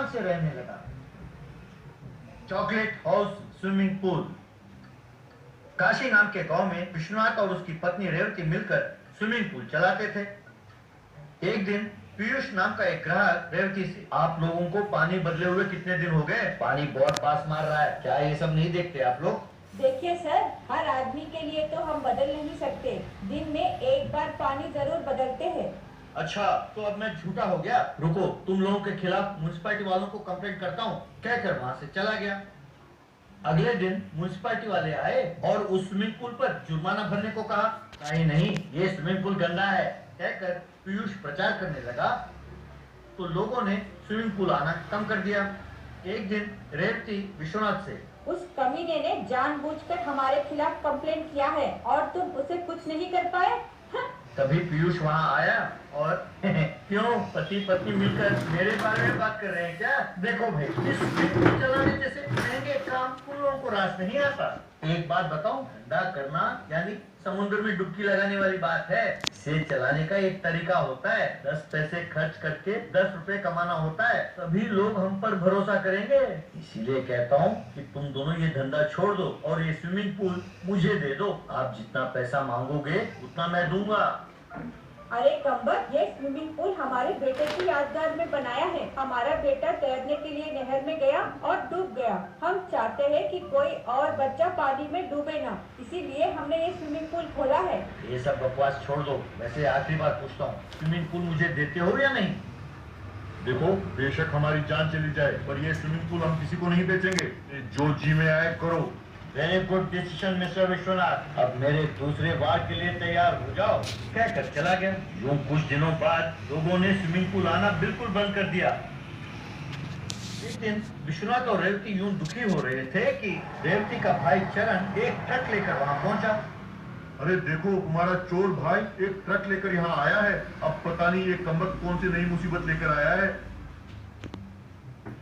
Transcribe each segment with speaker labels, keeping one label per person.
Speaker 1: आराम से रहने लगा। Chocolate house swimming pool. Kashi नाम के गांव में विश्वनाथ और उसकी पत्नी रेवती मिलकर स्विमिंग पूल चलाते थे। एक दिन पीयूष नाम का एक ग्राहक रेवती से, आप लोगों को पानी बदले हुए कितने दिन हो गए? पानी बहुत पास मार रहा है, क्या ये सब नहीं देखते आप लोग?
Speaker 2: देखिए सर, हर आदमी के लिए तो हम बदल नहीं सकते। दिन में एक बार पानी जरूर बदलते हैं।
Speaker 1: अच्छा, तो अब मैं झूठा हो गया। रुको, तुम लोगों के खिलाफ म्युनिसिपैलिटी वालों को कंप्लेंट करता हूँ, कहकर वहां से चला गया। अगले दिन म्युनिसिपैलिटी वाले आए और उस स्विमिंग पूल पर जुर्माना भरने को कहा। नहीं, ये स्विमिंग पूल गंदा है, कहकर पीयूष प्रचार करने लगा तो लोगों ने स्विमिंग पूल आना कम कर दिया। एक दिन रेवती विश्वनाथ से,
Speaker 2: उस कमीने ने जानबूझकर हमारे खिलाफ कंप्लेंट किया है और तुम उसे कुछ नहीं कर पाए।
Speaker 1: तभी पीयूष वहाँ आया और क्यों पति पत्नी मिलकर मेरे बारे में बात कर रहे हैं क्या? देखो भाई, इस स्विमिंग चलाने जैसे महंगे काम तुम लोगों को रास नहीं आता। एक बात बताऊं, धंधा करना यानी समुद्र में डुबकी लगाने वाली बात है। इसे चलाने का एक तरीका होता है, 10 पैसे खर्च करके 10 रुपए कमाना होता है, तभी लोग हम पर भरोसा करेंगे। इसीलिए कहता हूँ कि तुम दोनों ये धंधा छोड़ दो और ये स्विमिंग पूल मुझे दे दो। आप जितना पैसा मांगोगे उतना मैं दूंगा।
Speaker 2: अरे कम्बर, ये स्विमिंग पूल हमारे बेटे की यादगार में बनाया है। हमारा बेटा तैरने के लिए नहर में गया और डूब गया। हम चाहते हैं कि कोई और बच्चा पानी में डूबे ना, इसीलिए हमने ये स्विमिंग पूल खोला है।
Speaker 1: ये सब बकवास छोड़ दो। वैसे आखिरी बार पूछता हूँ, स्विमिंग पूल मुझे देते हो या नहीं?
Speaker 3: देखो, बेशक हमारी जान चली जाए पर ये स्विमिंग पूल हम किसी को नहीं बेचेंगे। जो जी में आए करो।
Speaker 1: Very good decision mister Vishwanath. अब मेरे दूसरे वार के लिए तैयार हो जाओ, कहकर चला गया। यूं कुछ दिनों बाद लोगों ने स्विमिंग पूल आना बिल्कुल बंद कर दिया। एक दिन विश्वनाथ और रेवती यूं दुखी हो रहे थे कि रेवती का भाई चरण एक ट्रक लेकर वहां पहुंचा।
Speaker 3: अरे देखो, तुम्हारा चोर भाई एक ट्रक लेकर यहाँ आया है। अब पता नहीं ये कमबख्त कौन सी नई मुसीबत लेकर आया है।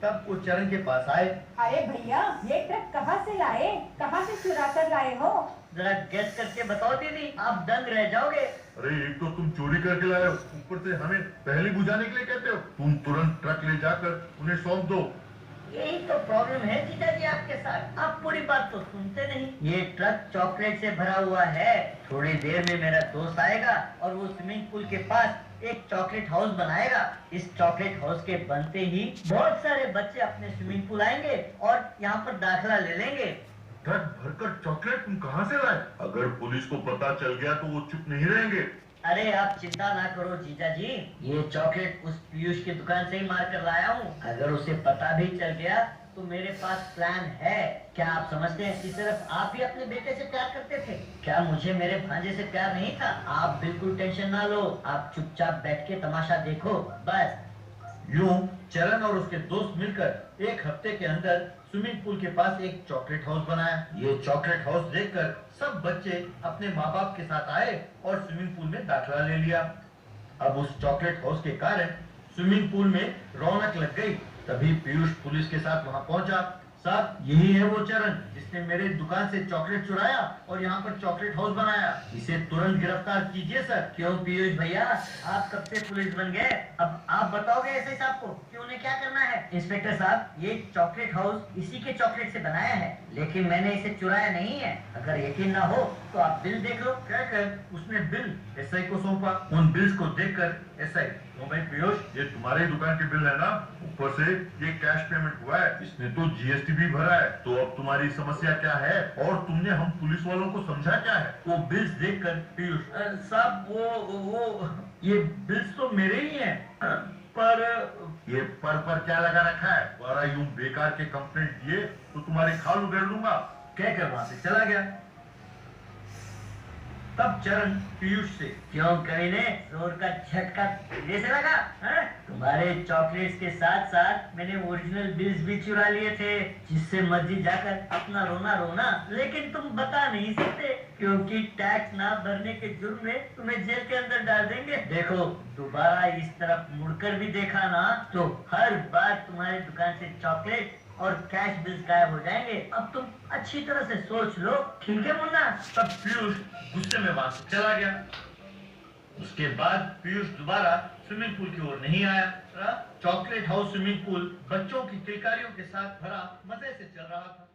Speaker 1: तब वो चरण के पास आए।
Speaker 2: अरे भैया, ये ट्रक कहाँ से लाए? कहाँ से चुरा कर लाए हो?
Speaker 1: जरा गेस करके बताओ दीदी, आप दंग रह जाओगे।
Speaker 3: अरे एक तो तुम चोरी करके लाए हो, ऊपर से हमें पहले बुझाने के लिए कहते हो। तुम तुरंत ट्रक ले जाकर उन्हें सौंप दो।
Speaker 1: यही तो प्रॉब्लम है जीजा जी आपके साथ, आप पूरी बात तो सुनते नहीं। ये ट्रक चॉकलेट से भरा हुआ है। थोड़ी देर में मेरा दोस्त आएगा और वो स्विमिंग पूल के पास एक चॉकलेट हाउस बनाएगा। इस चॉकलेट हाउस के बनते ही बहुत सारे बच्चे अपने स्विमिंग पूल आएंगे और यहाँ पर दाखिला ले लेंगे।
Speaker 3: ट्रक भरकर चॉकलेट तुम कहाँ से लाए? अगर पुलिस को पता चल गया तो वो चुप नहीं रहेंगे।
Speaker 1: अरे आप चिंता ना करो जीजा जी, ये चॉकलेट उस पीयूष की दुकान से ही मार कर लाया हूँ। अगर उसे पता भी चल गया तो मेरे पास प्लान है। क्या आप समझते हैं कि सिर्फ आप ही अपने बेटे से प्यार करते थे? क्या मुझे मेरे भांजे से प्यार नहीं था? आप बिल्कुल टेंशन ना लो, आप चुपचाप बैठ के तमाशा देखो बस। यूं चरण और उसके दोस्त मिलकर एक हफ्ते के अंदर स्विमिंग पूल के पास एक चॉकलेट हाउस बनाया। ये चॉकलेट हाउस देखकर सब बच्चे अपने माँ बाप के साथ आए और स्विमिंग पूल में दाखिला ले लिया। अब उस चॉकलेट हाउस के कारण स्विमिंग पूल में रौनक लग गई। तभी पीयूष पुलिस के साथ वहां पहुंचा। साहब, यही है वो चरण जिसने मेरे दुकान से चॉकलेट चुराया और यहाँ पर चॉकलेट हाउस बनाया। इसे तुरंत गिरफ्तार कीजिए सर। क्यों पीयूष भैया, आप कब से पुलिस बन गए? अब आप बताओगे ऐसे साहब को कि उन्हें क्या करना है? इंस्पेक्टर साहब, ये चॉकलेट हाउस इसी के चॉकलेट से बनाया है, लेकिन मैंने इसे चुराया नहीं है। अगर यकीन ना हो तो आप बिल देख लो। कहकर उसने बिल एसआई को सौंपा। उन बिल्स को देखकर एसआई,
Speaker 3: तो भाई पीयूष, ये तुम्हारे दुकान के बिल है ना? ऊपर से ये कैश पेमेंट हुआ है, इसने तो जीएसटी भी भरा है। तो अब तुम्हारी समस्या क्या है और तुमने हम पुलिस वालों को समझा क्या है?
Speaker 1: वो बिल्स देखकर पीयूष, साहब वो ये बिल्स तो मेरे ही हैं, पर
Speaker 3: ये पर क्या लगा रखा है? द्वारा यूं बेकार के कंप्लेंट दिए तो तुम्हारी खाल उधेड़ दूंगा।
Speaker 1: कहकर वहां से चला गया। तब चरण पीयूष से, क्यों कमीने, जोर का झटका तेरे से लगा? तुम्हारे चॉकलेट्स के साथ साथ मैंने ओरिजिनल बिल्स भी चुरा लिए थे, जिससे मर्जी जाकर अपना रोना रोना, लेकिन तुम बता नहीं सकते क्योंकि टैक्स ना भरने के जुर्म में तुम्हें जेल के अंदर डाल देंगे। देखो, दोबारा इस तरफ मुड़कर भी देखा ना तो हर बार तुम्हारी दुकान से चॉकलेट और कैश बिल्स गायब हो जाएंगे। अब तुम अच्छी तरह से सोच लो, ठीक है मुन्ना? तब पीयूष गुस्से में वहां से चला गया। उसके बाद पीयूष दोबारा स्विमिंग पूल की ओर नहीं आया। चॉकलेट हाउस स्विमिंग पूल बच्चों की किलकारियों के साथ भरा मजे से चल रहा था।